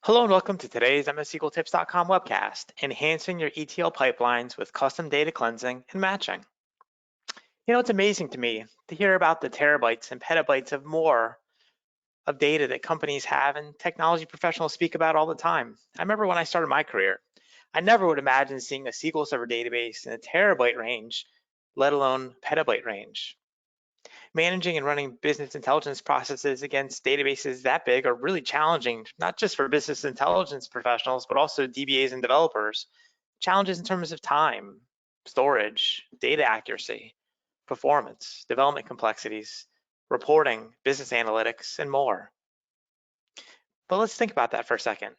Hello and welcome to today's MSSQLtips.com webcast, enhancing your ETL pipelines with custom data cleansing and matching. You know, it's amazing to me to hear about the terabytes and petabytes of more of data that companies have and technology professionals speak about all the time. I remember when I started my career, I never would imagine seeing a SQL Server database in the terabyte range, let alone petabyte range. Managing and running business intelligence processes against databases that big are really challenging, not just for business intelligence professionals, but also DBAs and developers. Challenges in terms of time, storage, data accuracy, performance, development complexities, reporting, business analytics, and more. But let's think about that for a second.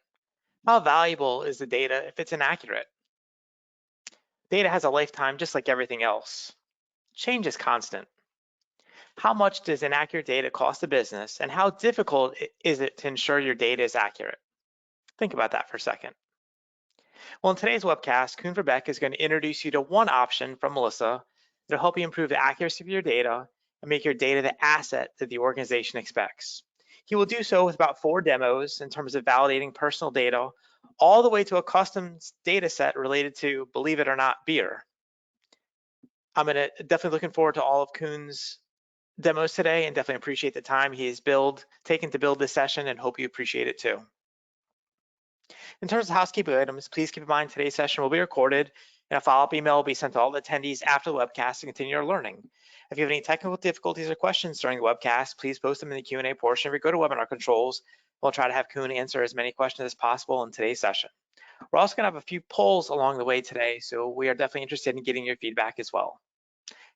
How valuable is the data if it's inaccurate? Data has a lifetime just like everything else. Change is constant. How much does inaccurate data cost a business, and how difficult is it to ensure your data is accurate? Think about that for a second. Well, in today's webcast, Koen Verbeek is going to introduce you to one option from Melissa that'll help you improve the accuracy of your data and make your data the asset that the organization expects. He will do so with about 4 demos in terms of validating personal data, all the way to a custom data set related to, believe it or not, beer. I'm definitely looking forward to all of Koen's demos today and definitely appreciate the time he has taken to build this session and hope you appreciate it too. In terms of housekeeping items, please keep in mind today's session will be recorded and a follow-up email will be sent to all the attendees after the webcast to continue your learning. If you have any technical difficulties or questions during the webcast, please post them in the Q&A portion of your GoToWebinar controls. We'll try to have Koen answer as many questions as possible in today's session. We're also gonna have a few polls along the way today, so we are definitely interested in getting your feedback as well.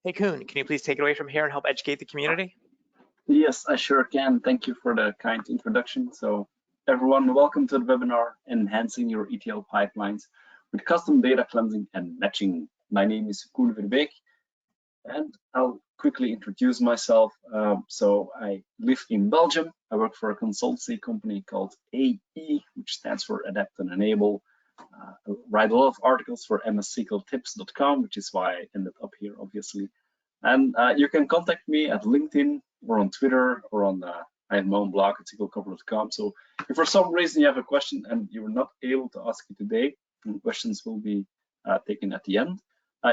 Hey Koen, can you please take it away from here and help educate the community? Yes, I sure can. Thank you for the kind introduction. So everyone, welcome to the webinar, Enhancing Your ETL Pipelines with Custom Data Cleansing and Matching. My name is Koen Verbeek, and I'll quickly introduce myself. So I live in Belgium. I work for a consultancy company called AE, which stands for Adapt and Enable. I write a lot of articles for MSSQLtips.com, which is why I ended up here, obviously. And you can contact me at LinkedIn or on Twitter or on I have my own blog at SQLcover.com. So if for some reason you have a question and you were not able to ask it today, and questions will be taken at the end,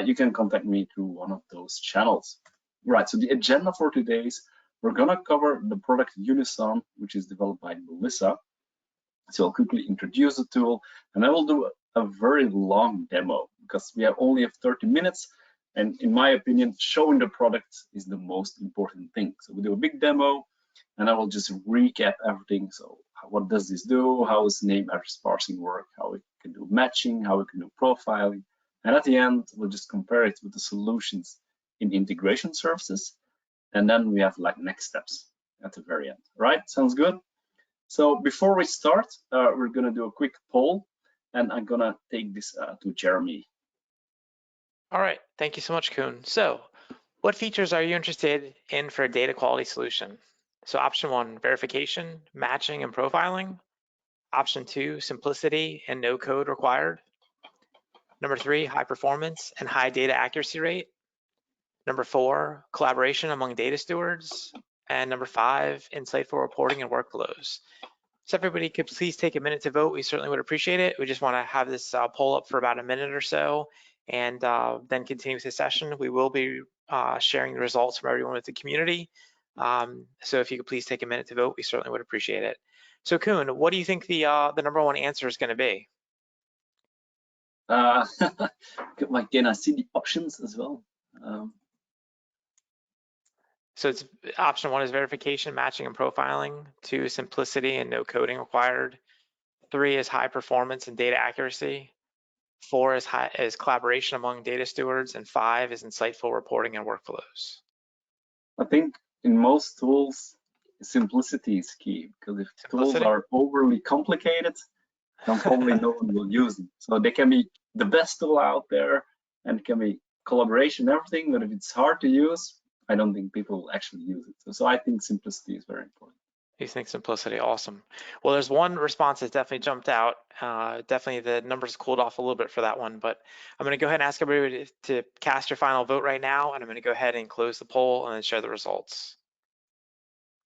you can contact me through one of those channels. Right, so the agenda for today is we're gonna cover the product Unison, which is developed by Melissa. So I'll quickly introduce the tool and I will do a very long demo because we only have 30 minutes. And in my opinion, showing the product is the most important thing. So we'll do a big demo and I will just recap everything. So what does this do? How does name address parsing work? How we can do matching, how we can do profiling. And at the end, we'll just compare it with the solutions in integration services. And then we have like next steps at the very end, right? Sounds good? So before we start, we're gonna do a quick poll and I'm gonna take this to Jeremy. All right, thank you so much, Koen. So what features are you interested in for a data quality solution? So option 1, verification, matching, and profiling. Option 2, simplicity and no code required. Number 3, high performance and high data accuracy rate. Number 4, collaboration among data stewards. And number 5, insightful reporting and workflows. So if everybody could please take a minute to vote, we certainly would appreciate it. We just want to have this poll up for about a minute or so and then continue with the session. We will be sharing the results from everyone with the community. So if you could please take a minute to vote, we certainly would appreciate it. So Koen, what do you think the number 1 answer is going to be? Can I see the options as well? So it's option 1 is verification, matching, and profiling. 2 is simplicity and no coding required. 3 is high performance and data accuracy. 4 is collaboration among data stewards, and 5 is insightful reporting and workflows. I think in most tools, simplicity is key, because if tools are overly complicated, then probably no one will use them. So they can be the best tool out there and it can be collaboration and everything, but if it's hard to use, I don't think people will actually use it. So I think simplicity is very important. You think simplicity, awesome. Well, there's one response that definitely jumped out. Definitely the numbers cooled off a little bit for that one, but I'm gonna go ahead and ask everybody to cast your final vote right now, and I'm gonna go ahead and close the poll and then share the results.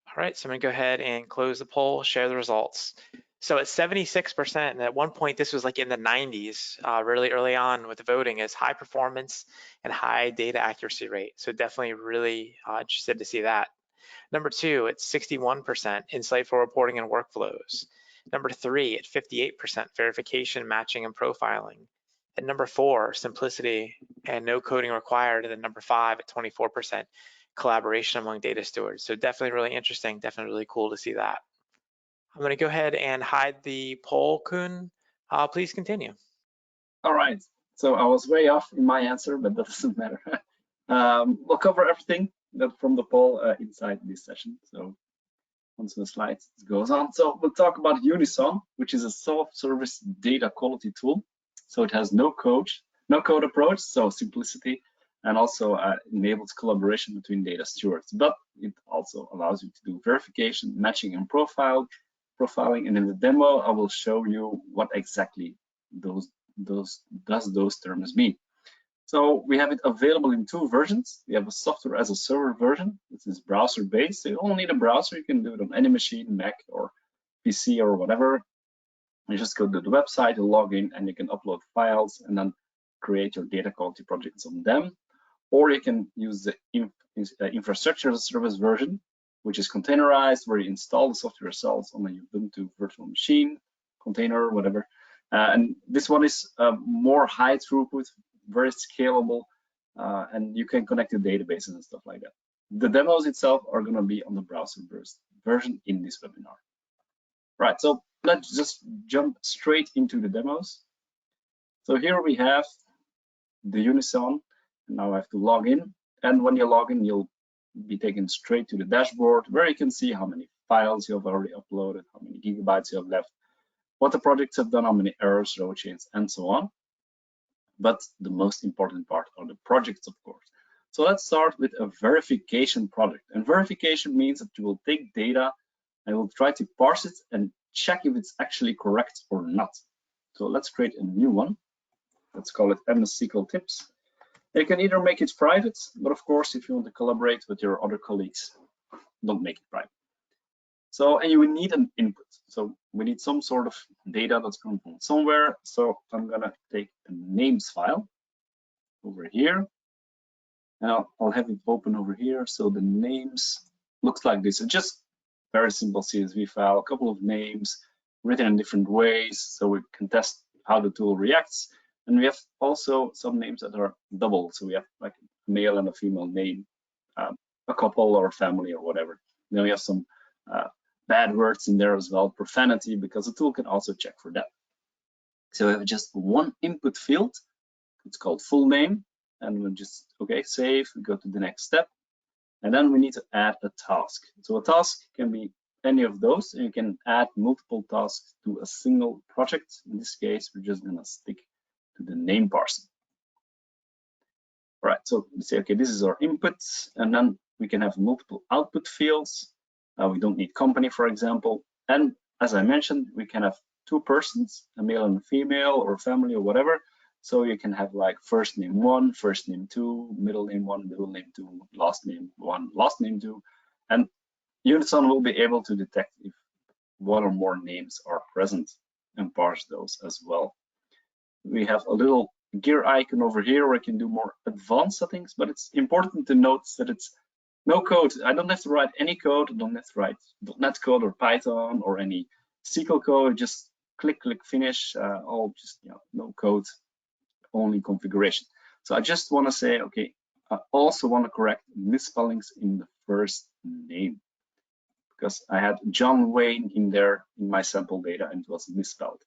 All right, so I'm gonna go ahead and close the poll, share the results. So at 76%, and at one point this was like in the 90s, really early on with the voting, is high performance and high data accuracy rate. So definitely really interested to see that. Number 2, it's 61% insightful reporting and workflows. Number 3, at 58% verification, matching, and profiling. And number 4, simplicity and no coding required. And then number 5 at 24% collaboration among data stewards. So definitely really interesting, definitely really cool to see that. I'm going to go ahead and hide the poll, Kun. Please continue. All right, so I was way off in my answer, but that doesn't matter. We'll cover everything that from the poll inside this session. So onto the slides, it goes on. So we'll talk about Unison, which is a self-service data quality tool. So it has no code approach, so simplicity, and also enables collaboration between data stewards. But it also allows you to do verification, matching, and profiling. And in the demo, I will show you what exactly those terms mean. So we have it available in 2 versions. We have a software as a server version. This is browser based. So you don't need a browser. You can do it on any machine, Mac or PC or whatever. You just go to the website, you log in, and you can upload files and then create your data quality projects on them. Or you can use the infrastructure as a service version, which is containerized, where you install the software yourselves on a Ubuntu virtual machine, container, whatever. And this one is more high throughput, very scalable, and you can connect to databases and stuff like that. The demos itself are going to be on the browser version in this webinar. Right, so let's just jump straight into the demos. So here we have the Unison, and now I have to log in. And when you log in, you'll be taken straight to the dashboard where you can see how many files you have already uploaded, how many gigabytes you have left, what the projects have done, how many errors, row chains, and so on. But the most important part are the projects, of course. So let's start with a verification project. And verification means that you will take data and will try to parse it and check if it's actually correct or not. So let's create a new one. Let's call it MS SQL Tips. You can either make it private, but of course, if you want to collaborate with your other colleagues, don't make it private. So, and you will need an input. So we need some sort of data that's coming from somewhere. So I'm gonna take a names file over here. Now I'll have it open over here. So the names looks like this. It's just very simple CSV file, a couple of names written in different ways. So we can test how the tool reacts. And we have also some names that are double. So we have like a male and a female name, a couple or a family or whatever. Then we have some bad words in there as well, profanity, because the tool can also check for that. So we have just one input field. It's called full name. And we'll just, okay, save, we go to the next step. And then we need to add a task. So a task can be any of those, and you can add multiple tasks to a single project. In this case, we're just gonna stick to the name parsing. All right, so we say, okay, this is our inputs, and then we can have multiple output fields. We don't need company, for example. And as I mentioned, we can have 2 persons, a male and a female, or family, or whatever. So you can have like first name 1, first name 2, middle name 1, middle name 2, last name 1, last name 2. And Unison will be able to detect if 1 or more names are present and parse those as well. We have a little gear icon over here where I can do more advanced settings, but it's important to note that it's no code. I don't have to write any code. I don't have to write .NET code or Python or any SQL code. Just click, finish, all just, you know, no code, only configuration. So I just want to say, okay, I also want to correct misspellings in the first name, because I had John Wayne in there in my sample data and it was misspelled.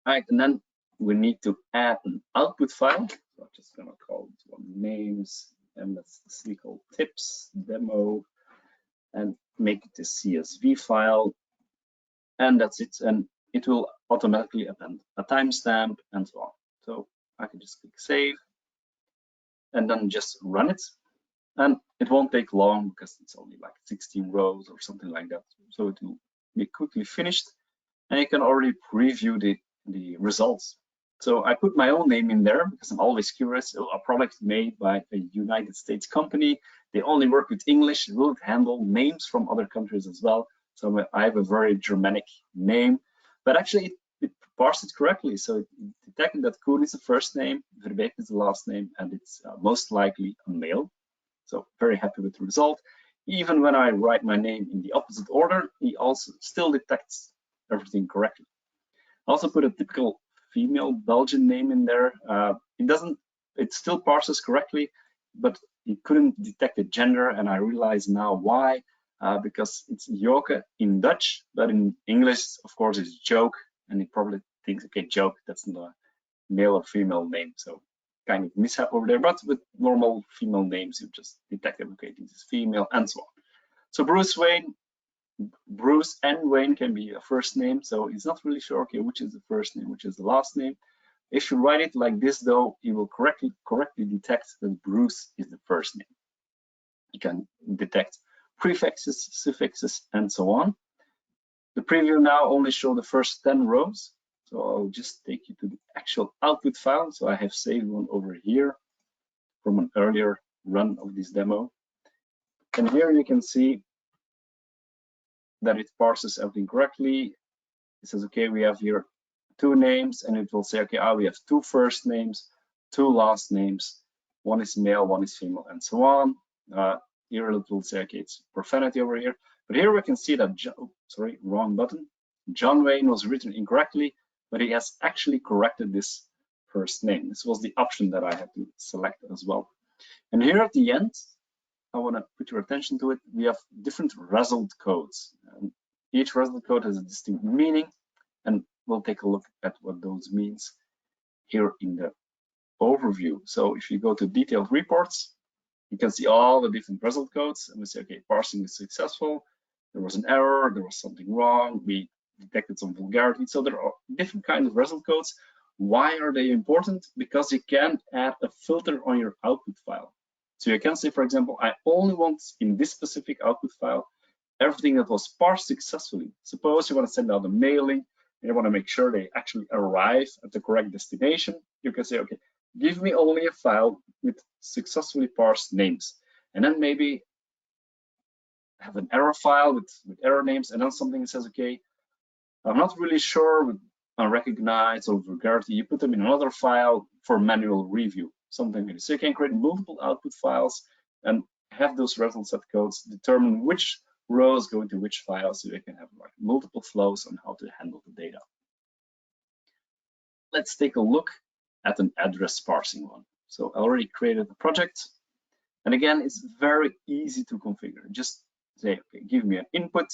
All right, and then we need to add an output file. So I'm just gonna call it one names, MS SQL Tips demo, and make it a CSV file, and that's it. And it will automatically append a timestamp and so on. So I can just click save and then just run it. And it won't take long because it's only like 16 rows or something like that. So it will be quickly finished and you can already preview the results. So I put my own name in there because I'm always curious. A product made by a United States company. They only work with English. Will it handle names from other countries as well? So I have a very Germanic name, but actually it parsed it correctly. So it detected that Koen is the first name, Verbeek is the last name, and it's most likely a male. So very happy with the result. Even when I write my name in the opposite order, he also still detects everything correctly. I also put a typical female Belgian name in there. It still parses correctly, but it couldn't detect the gender, and I realize now why. Because it's Joke in Dutch, but in English, of course, it's joke, and it probably thinks, okay, joke, that's not a male or female name. So kind of mishap over there, but with normal female names, you just detect it, okay, this is female, and so on. So Bruce and Wayne can be a first name, so he's not really sure, okay, which is the first name, which is the last name. If you write it like this, though, he will correctly detect that Bruce is the first name. You can detect prefixes, suffixes, and so on. The preview now only shows the first 10 rows. So I'll just take you to the actual output file. So I have saved one over here from an earlier run of this demo. And here you can see that it parses everything correctly. It says, okay, we have here 2 names, and it will say, okay, we have 2 first names, 2 last names, one is male, one is female, and so on. Here it will say, okay, it's profanity over here. But here we can see that, sorry, wrong button. John Wayne was written incorrectly, but he has actually corrected this first name. This was the option that I had to select as well. And here at the end, I want to put your attention to it. We have different result codes. Each result code has a distinct meaning, and we'll take a look at what those means here in the overview. So if you go to detailed reports, you can see all the different result codes, and we say, okay, parsing is successful. There was an error, there was something wrong, we detected some vulgarity. So there are different kinds of result codes. Why are they important? Because you can add a filter on your output file. So you can say, for example, I only want in this specific output file everything that was parsed successfully. Suppose you want to send out a mailing and you want to make sure they actually arrive at the correct destination. You can say, okay, give me only a file with successfully parsed names. And then maybe have an error file with error names, and then something that says, okay, I'm not really sure with unrecognized or vulgarity. You put them in another file for manual review, something like this. So you can create multiple output files and have those result set codes determine which rows go into which files, so you can have like multiple flows on how to handle the data. Let's take a look at an address parsing one. So I already created the project, and again, it's very easy to configure. Just say, okay, give me an input,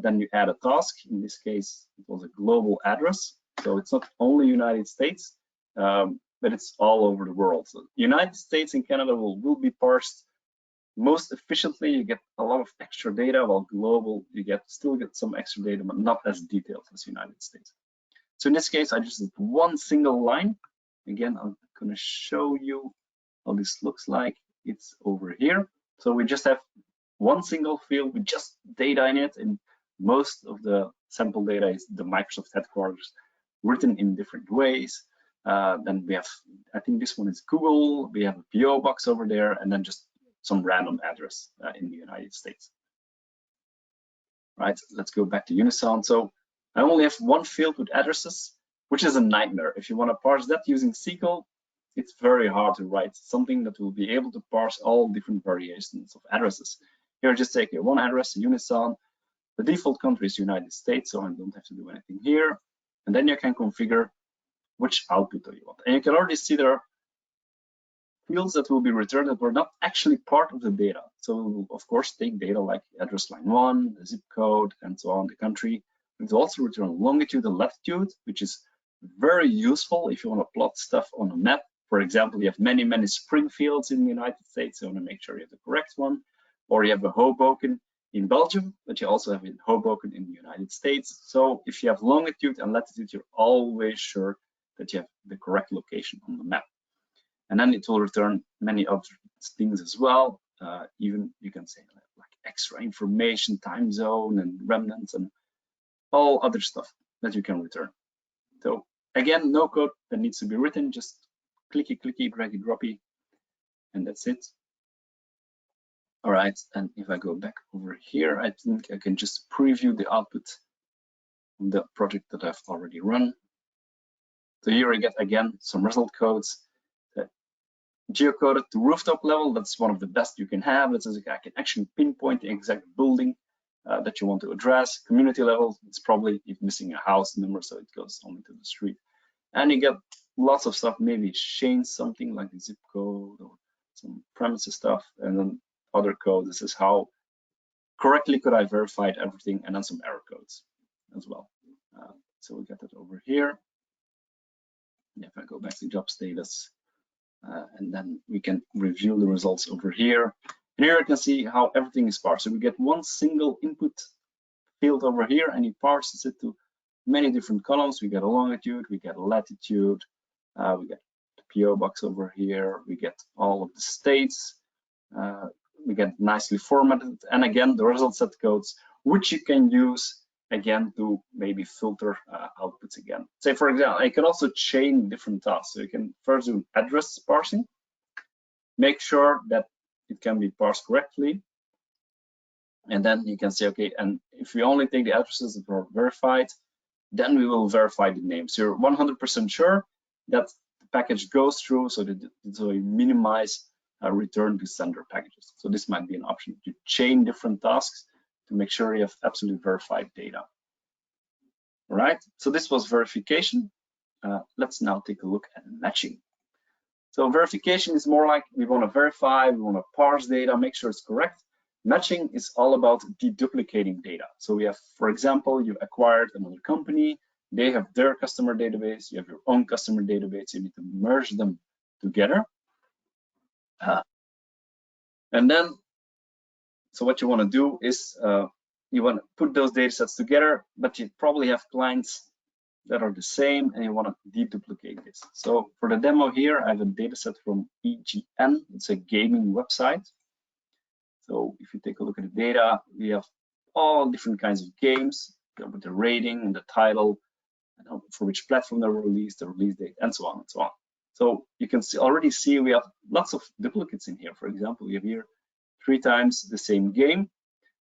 then you add a task. In this case, it was a global address, so it's not only United States, but it's all over the world. So United States and Canada will be parsed most efficiently. You get a lot of extra data, while global, you still get some extra data, but not as detailed as United States. So in this case, I just did one single line. Again, I'm going to show you how this looks like. It's over here. So we just have one single field with just data in it, and most of the sample data is the Microsoft headquarters written in different ways. Then we have, I think this one is Google. We have a PO box over there, and then just some random address in the United States. Right, let's go back to Unison. So I only have one field with addresses, which is a nightmare. If you want to parse that using SQL, it's very hard to write something that will be able to parse all different variations of addresses. Here, just take one address, Unison. The default country is United States, so I don't have to do anything here. And then you can configure which output do you want. And you can already see there are fields that will be returned that were not actually part of the data. So it will, of course, take data like address line 1, the zip code, and so on, the country. It will also return longitude and latitude, which is very useful if you want to plot stuff on a map. For example, you have many Springfields in the United States, so you want to make sure you have the correct one. Or you have a Hoboken in Belgium, but you also have in Hoboken in the United States. So if you have longitude and latitude, you're always sure that you have the correct location on the map. And then it will return many other things as well. Even you can say like extra information, time zone, and remnants, and all other stuff that you can return. So again, no code that needs to be written, just clicky, draggy, droppy, and that's it. All right, and if I go back over here, I think I can just preview the output of the project that I've already run. So here I get again some result codes geocoded to rooftop level. That's one of the best you can have. That says I can actually pinpoint the exact building that you want to address. Community level, it's probably missing a house number, so it goes only to the street. And you get lots of stuff, maybe change something like the zip code or some premises stuff, and then other code. This is how correctly could I verify everything, and then some error codes as well. So we got that over here. If I go back to job status, and then we can review the results over here. And here you can see how everything is parsed. So we get one single input field over here, and he parses it to many different columns. We get a longitude, we get a latitude, we get the PO box over here, we get all of the states, we get nicely formatted, and again the result set codes, which you can use again to maybe filter outputs again. Say for example, I can also chain different tasks. So you can first do address parsing, make sure that it can be parsed correctly, and then you can say, okay, and if we only take the addresses that are verified, then we will verify the names. So you're 100% sure that the package goes through, so that you minimize return to sender packages. So this might be an option to chain different tasks to make sure you have absolutely verified data. All right, so this was verification. Let's now take a look at matching. So verification is more like we want to verify, we want to parse data, make sure it's correct. Matching is all about deduplicating data. So we have, for example, you acquired another company, they have their customer database, you have your own customer database, you need to merge them together. And then, so what you want to do is you want to put those data sets together, but you probably have clients that are the same and you want to deduplicate this. So for the demo here, I have a data set from EGN. It's a gaming website. So if you take a look at the data, we have all different kinds of games with the rating and the title, and for which platform they were released, the release date, and so on and so on. So you can already see we have lots of duplicates in here. For example, we have here 3 times the same game,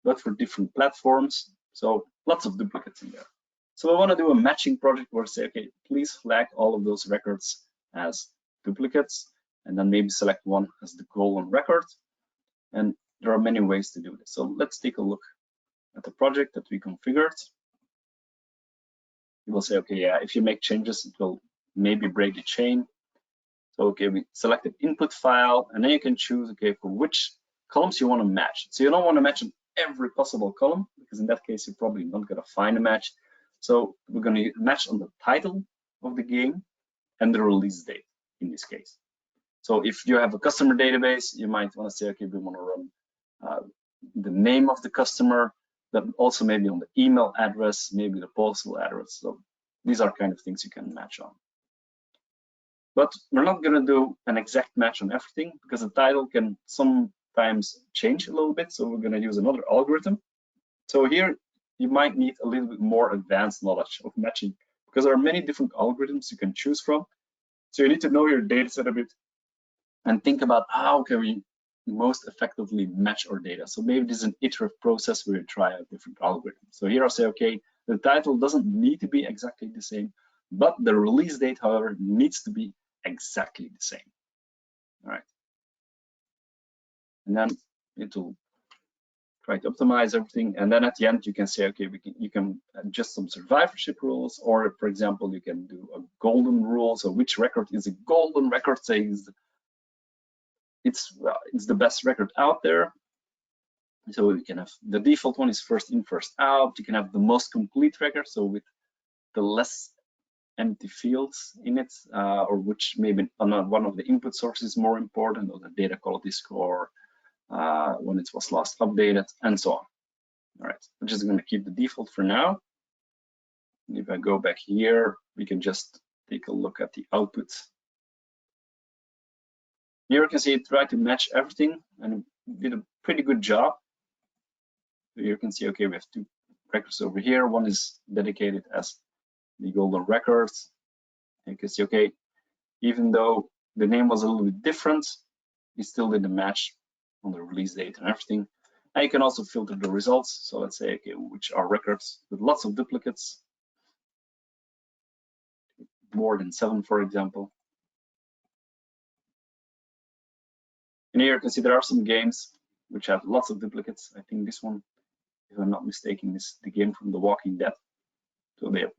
but for different platforms. So lots of duplicates in there. So I want to do a matching project where I say, okay, please flag all of those records as duplicates, and then maybe select one as the golden record. And there are many ways to do this. So let's take a look at the project that we configured. You will say, okay, yeah, if you make changes, it will maybe break the chain. So, okay, we selected input file, and then you can choose, okay, for which columns you want to match. So you don't want to match in every possible column, because in that case, you're probably not going to find a match. So we're going to match on the title of the game and the release date in this case. So if you have a customer database, you might want to say, okay, we want to run the name of the customer, but also maybe on the email address, maybe the postal address. So these are kind of things you can match on. But we're not going to do an exact match on everything because the title can sometimes change a little bit. So we're going to use another algorithm. So here you might need a little bit more advanced knowledge of matching because there are many different algorithms you can choose from. So you need to know your data set a bit and think about how can we most effectively match our data. So maybe this is an iterative process where you try out different algorithms. So here I'll say, okay, the title doesn't need to be exactly the same, but the release date, however, needs to be exactly the same. All right. And then it will try to optimize everything. And then at the end, you can say, okay, you can adjust some survivorship rules, or for example, you can do a golden rule. So which record is a golden record? Say it's the best record out there. So you can have the default one is first in, first out. You can have the most complete record, so with the less empty fields in it, or which maybe one of the input sources is more important, or the data quality score, when it was last updated, and so on. All right, I'm just going to keep the default for now. If I go back here, we can just take a look at the output. Here you can see it tried to match everything and did a pretty good job. So you can see, okay, we have 2 records over here. One is dedicated as the golden records. You can see, okay, even though the name was a little bit different, we still did a match on the release date and everything. And you can also filter the results. So let's say, okay, which are records with lots of duplicates, more than 7, for example. And here you can see there are some games which have lots of duplicates. I think this one, if I'm not mistaken, is the game from The Walking Dead. So they have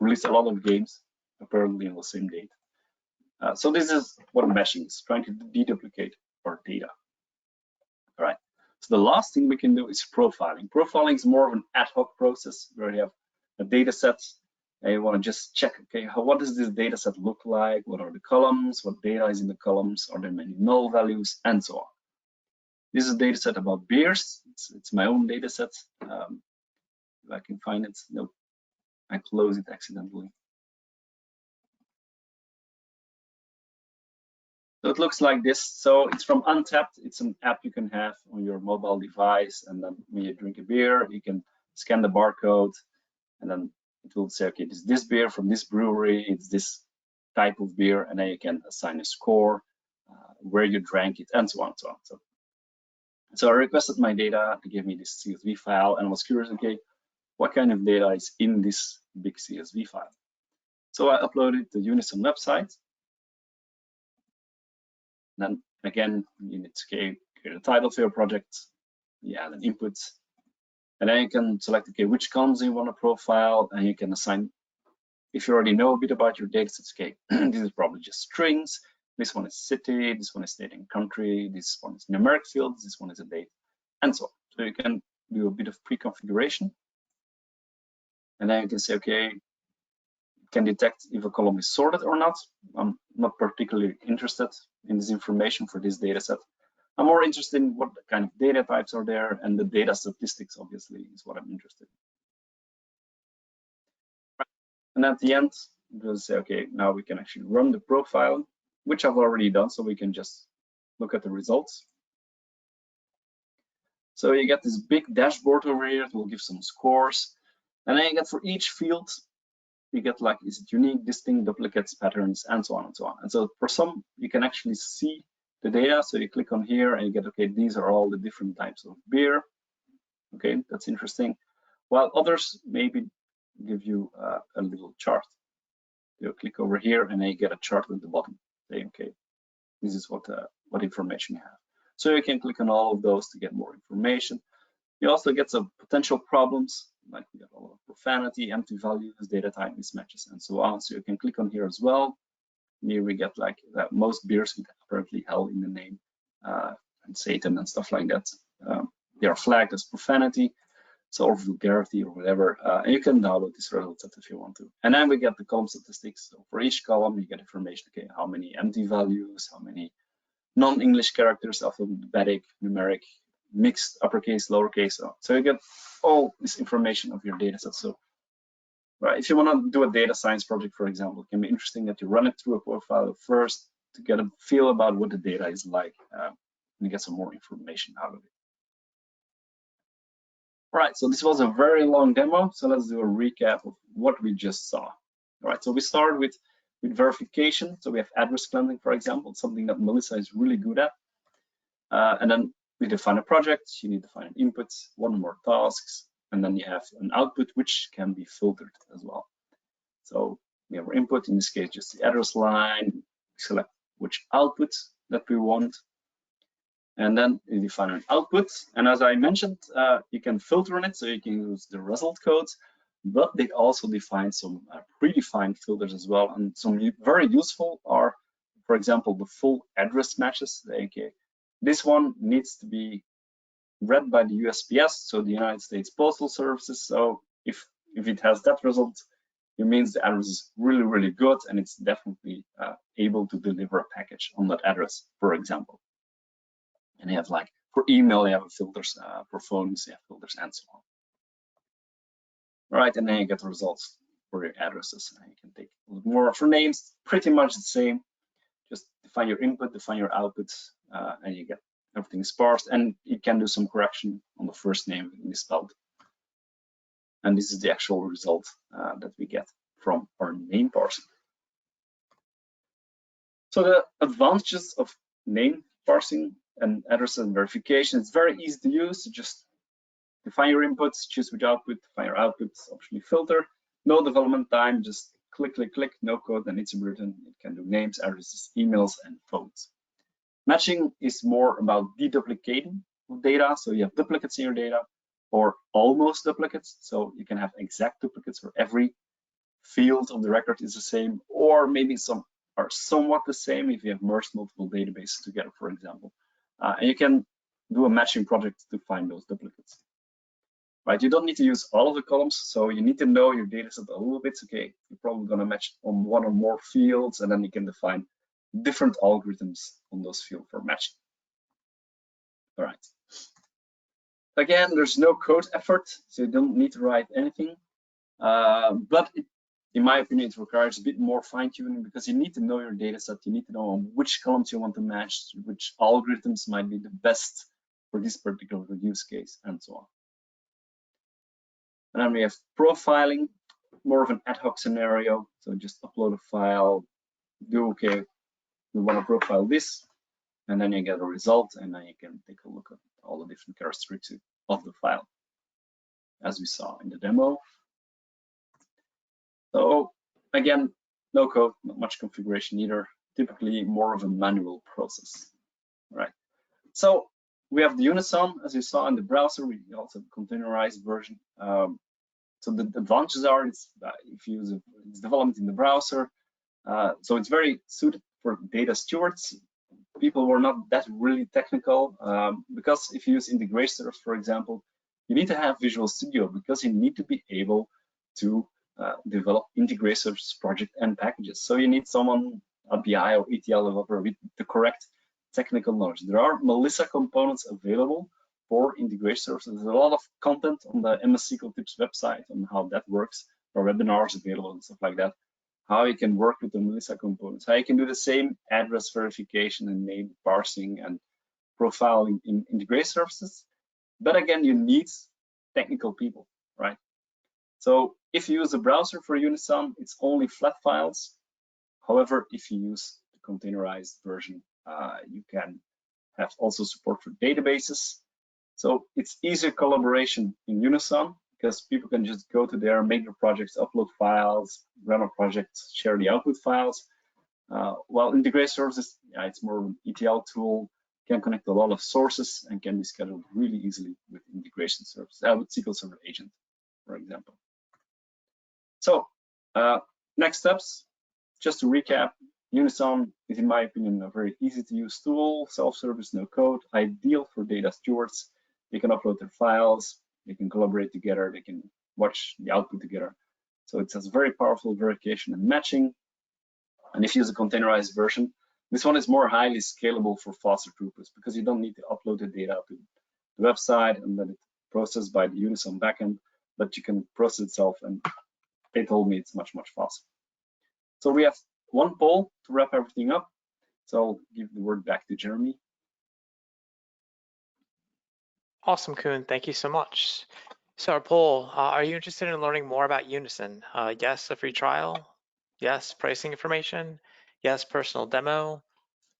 released a lot of games apparently on the same date. So this is what meshing is, trying to deduplicate our data. All right. So the last thing we can do is profiling. Profiling is more of an ad hoc process where you have a data set and you want to just check, okay, what does this data set look like? What are the columns? What data is in the columns? Are there many null values? And so on. This is a data set about beers. It's my own data set. If I can find it. Nope, I closed it accidentally. So it looks like this. So it's from Untapped. It's an app you can have on your mobile device. And then when you drink a beer, you can scan the barcode and then it will say, okay, this beer from this brewery, it's this type of beer. And then you can assign a score, where you drank it, and so on and so on. So I requested my data. They gave me this CSV file and I was curious, okay, what kind of data is in this big CSV file? So I uploaded the Unison website. Then again, you need to create a title for your project. You add an input. And then you can select, okay, which columns you want to profile, and you can assign, if you already know a bit about your data sets, okay, this is probably just strings. This one is city, this one is state and country, this one is numeric fields, this one is a date, and so on. So you can do a bit of pre-configuration. And then you can say, okay, can detect if a column is sorted or not. I'm not particularly interested in this information for this data set. I'm more interested in what kind of data types are there, and the data statistics obviously is what I'm interested in. And at the end, we'll say, okay, now we can actually run the profile, which I've already done, so we can just look at the results. So you get this big dashboard over here. It will give some scores. And then you get for each field, you get like, is it unique, distinct, duplicates, patterns, and so on and so on. And so for some, you can actually see the data. So you click on here and you get, okay, these are all the different types of beer. Okay, that's interesting. While others maybe give you a little chart. You click over here and then you get a chart at the bottom saying, okay, this is what information you have. So you can click on all of those to get more information. You also get some potential problems, like we got a lot of profanity, empty values, data type mismatches, and so on. So you can click on here as well. And here we get like that most beers with apparently hell in the name, and Satan and stuff like that. They are flagged as profanity, so or vulgarity or whatever. And you can download this result set if you want to. And then we get the column statistics. So for each column, you get information. Okay, how many empty values, how many non-English characters, alphabetic, numeric, mixed, uppercase, lowercase. So you get all this information of your data set. So right, if you want to do a data science project, for example, it can be interesting that you run it through a profile first to get a feel about what the data is like, and get some more information out of it. All right, so this was a very long demo. So let's do a recap of what we just saw. All right, so we started with verification. So we have address cleansing, for example, something that Melissa is really good at. And then we define a project. You need to find an input, one more tasks, and then you have an output which can be filtered as well. So we have our input, in this case, just the address line, select which output that we want. And then you define an output. And as I mentioned, you can filter on it, so you can use the result codes, but they also define some predefined filters as well. And some very useful are, for example, the full address matches. Okay, this one needs to be read by the USPS, so the United States Postal Services. So if it has that result, it means the address is really, really good, and it's definitely able to deliver a package on that address, for example. And you have like for email, you have filters, for phones, you have filters, and so on. All right, and then you get the results for your addresses. And you can take a little more for names, pretty much the same. Just define your input, define your outputs, and you get everything sparse. And you can do some correction on the first name misspelled. And this is the actual result that we get from our name parsing. So the advantages of name parsing and address and verification. It's very easy to use. Just define your inputs, choose which output, define your outputs, optionally filter. No development time, just click, click, click, no code, and it's written. It can do names, addresses, emails, and phones. Matching is more about deduplicating data. So you have duplicates in your data or almost duplicates. So you can have exact duplicates where every field of the record is the same, or maybe some are somewhat the same if you have merged multiple databases together, for example. And you can do a matching project to find those duplicates. Right, you don't need to use all of the columns, so you need to know your data set a little bit. Okay, you're probably going to match on one or more fields, and then you can define different algorithms on those fields for matching. All right. Again, there's no code effort, so you don't need to write anything. But in my opinion, it requires a bit more fine-tuning because you need to know your data set. You need to know on which columns you want to match, which algorithms might be the best for this particular use case, and so on. And then we have profiling, more of an ad hoc scenario. So just upload a file, do okay, we want to profile this, and then you get a result, and then you can take a look at all the different characteristics of the file, as we saw in the demo. So again, no code, not much configuration either. Typically more of a manual process, right? So we have the Unison, as you saw in the browser. We also have a containerized version. So the advantages are if you use it's developed in the browser, so it's very suited for data stewards, people who are not that really technical, because if you use integrators, for example, you need to have Visual Studio because you need to be able to develop integrators project and packages. So you need someone, a BI or ETL developer with the correct technical knowledge. There are Melissa components available for integrators. There's a lot of content on the MS SQL Tips website on how that works, or webinars available and stuff like that. How you can work with the Melissa components, how you can do the same address verification and name parsing and profiling in integrate services. But again, you need technical people, right? So if you use a browser for Unison, it's only flat files. However, if you use the containerized version, you can have also support for databases. So it's easier collaboration in Unison because people can just go to there, make their projects, upload files, run a project, share the output files. While integrate services, it's more of an ETL tool, can connect a lot of sources and can be scheduled really easily with integration services, with SQL Server Agent, for example. So next steps, just to recap, Unison is, in my opinion, a very easy to use tool, self-service, no code, ideal for data stewards. They can upload their files, they can collaborate together, they can watch the output together. So it has very powerful verification and matching. And if you use a containerized version, this one is more highly scalable for faster throughputs because you don't need to upload the data to the website and then it's processed by the Unison backend, but you can process itself, and they told me it's much, much faster. So we have one poll to wrap everything up. So I'll give the word back to Jeremy. Awesome, Koen. Thank you so much. So our poll, are you interested in learning more about Unison? Yes, a free trial. Yes, pricing information. Yes, personal demo.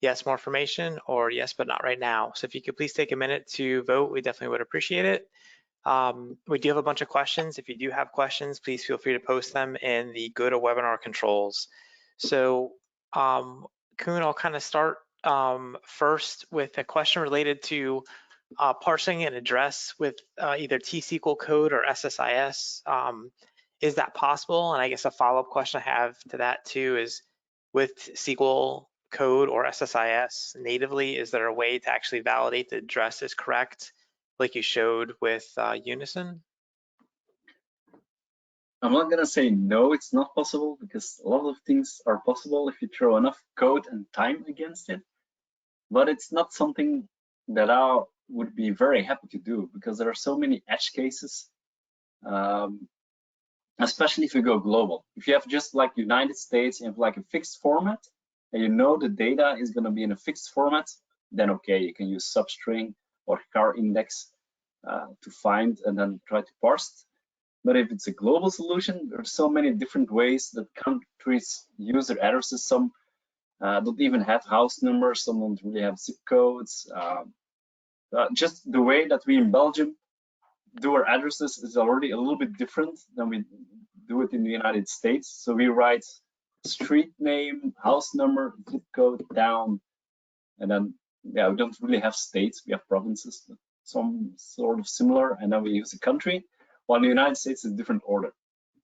Yes, more information, or yes, but not right now. So if you could please take a minute to vote, we definitely would appreciate it. We do have a bunch of questions. If you do have questions, please feel free to post them in the GoToWebinar controls. So Koen, I'll kind of start first with a question related to parsing an address with either T-SQL code or SSIS. Is that possible? And I guess a follow-up question I have to that too is, with SQL code or SSIS natively, is there a way to actually validate the address is correct, like you showed with Unison? I'm not gonna say no, it's not possible, because a lot of things are possible if you throw enough code and time against it. But it's not something that I would be very happy to do because there are so many edge cases, especially if you go global. If you have just like United States, you have like a fixed format, and you know the data is gonna be in a fixed format, then okay, you can use substring or car index to find and then try to parse it. But if it's a global solution, there are so many different ways that countries use their addresses. Some don't even have house numbers. Some don't really have zip codes. Just the way that we in Belgium do our addresses is already a little bit different than we do it in the United States. So we write street name, house number, zip code down, and then we don't really have states. We have provinces, some sort of similar, and then we use a country. While in the United States, it's a different order.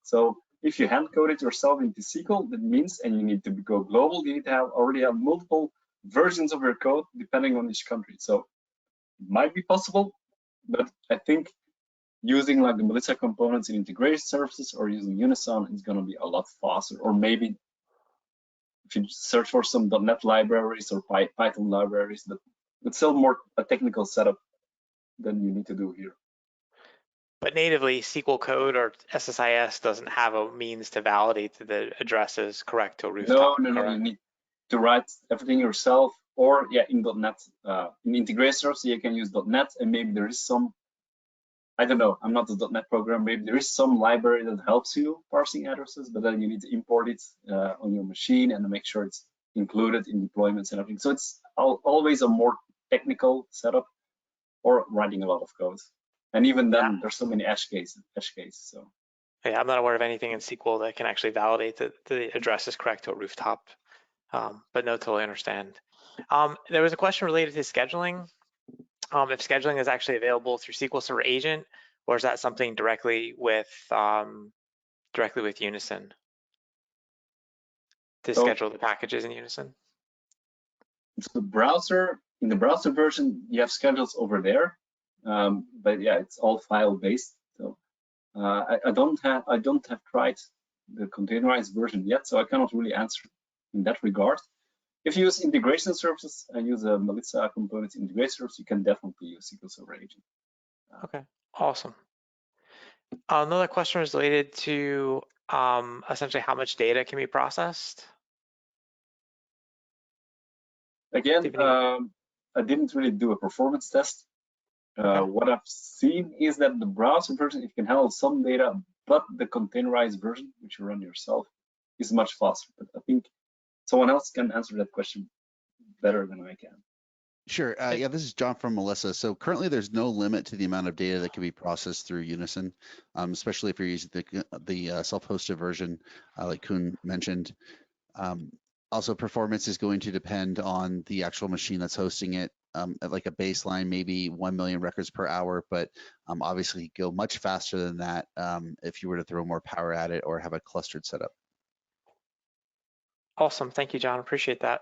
So if you hand code it yourself into SQL, that means, and you need to go global, you need to already have multiple versions of your code depending on each country. So it might be possible, but I think using like the Melissa components in integration services or using Unison is going to be a lot faster. Or maybe if you search for some .NET libraries or Python libraries, but it's still more a technical setup than you need to do here. But natively, SQL code or SSIS doesn't have a means to validate that the address is correct to a rooftop. No, you need to write everything yourself, or in .NET. In integration service, you can use .NET, and maybe there is some, I don't know, I'm not a .NET programmer, maybe there is some library that helps you parsing addresses, but then you need to import it on your machine and make sure it's included in deployments and everything. So it's always a more technical setup, or writing a lot of code. And even then, there's so many edge cases. So yeah, I'm not aware of anything in SQL that can actually validate that the address is correct to a rooftop. But no, totally understand. There was a question related to scheduling. If scheduling is actually available through SQL Server Agent, or is that something directly with Unison to schedule the packages in Unison? So in the browser version, you have schedules over there, but yeah, it's all file based. So I don't have tried the containerized version yet, so I cannot really answer in that regard. If you use integration services and use a Melissa components integration service, you can definitely use SQL Server Agent. Okay, awesome. Another question was related to essentially how much data can be processed. Again, I didn't really do a performance test. What I've seen is that the browser version, it can handle some data, but the containerized version, which you run yourself, is much faster. But I think someone else can answer that question better than I can. Sure. Yeah, this is John from Melissa. So currently there's no limit to the amount of data that can be processed through Unison, especially if you're using the self-hosted version, like Koen mentioned. Also, performance is going to depend on the actual machine that's hosting it. At like a baseline, maybe 1 million records per hour, but obviously go much faster than that if you were to throw more power at it or have a clustered setup. Awesome. Thank you, John. Appreciate that.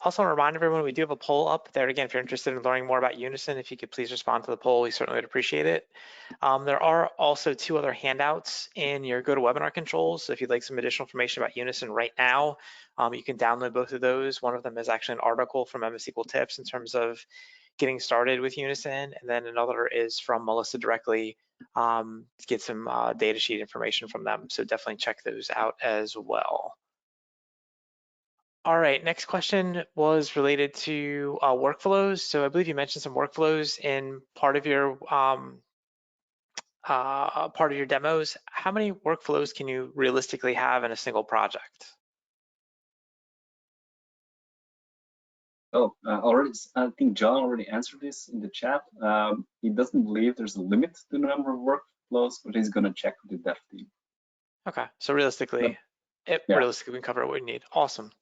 Also, want to remind everyone, we do have a poll up there. Again, if you're interested in learning more about Unison, if you could please respond to the poll, we certainly would appreciate it. There are also 2 other handouts in your GoToWebinar controls. So if you'd like some additional information about Unison right now, you can download both of those. One of them is actually an article from MS SQL Tips in terms of getting started with Unison, and then another is from Melissa directly to get some data sheet information from them. So definitely check those out as well. All right, next question was related to workflows. So I believe you mentioned some workflows in part of your demos. How many workflows can you realistically have in a single project? Oh, I think John already answered this in the chat. He doesn't believe there's a limit to the number of workflows, but he's going to check with the dev team. Okay, so realistically, realistically we can cover what we need. Awesome.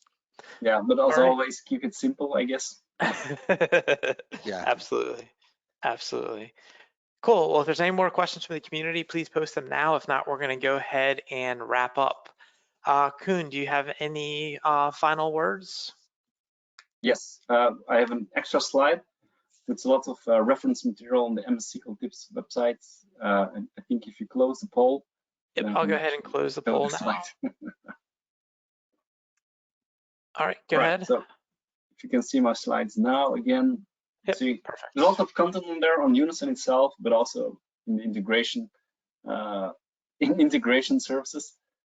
Yeah, but as always, keep it simple, I guess. Yeah, absolutely. Cool. Well, if there's any more questions from the community, please post them now. If not, we're going to go ahead and wrap up. Koen, do you have any final words? Yes, I have an extra slide. It's a lot of reference material on the MS SQL Tips website. And I think if you close the poll, yep, I'll go ahead and close the poll now. All right, go ahead. So if you can see my slides now again, see perfect. There's a lot of content in there on Unison itself, but also in the integration services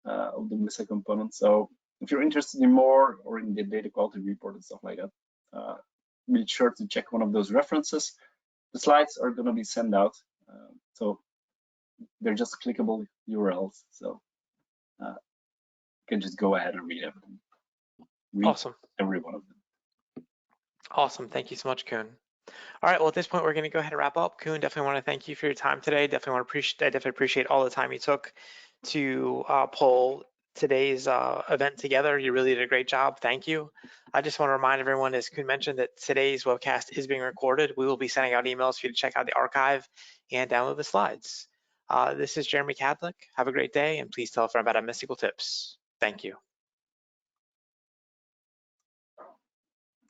of the Melissa component. So if you're interested in more or in the data quality report and stuff like that, be sure to check one of those references. The slides are going to be sent out, so they're just clickable URLs. So you can just go ahead and read everything. read Awesome. every one of them. Awesome. Thank you so much, Kuhn. All right, well, at this point, we're going to go ahead and wrap up. Kuhn, definitely want to thank you for your time today. I definitely appreciate all the time you took to pull today's event together. You really did a great job. Thank you. I just want to remind everyone, as Kuhn mentioned, that today's webcast is being recorded. We will be sending out emails for you to check out the archive and download the slides. This is Jeremy Cadlick. Have a great day, and please tell a friend about MSQL Tips. Thank you.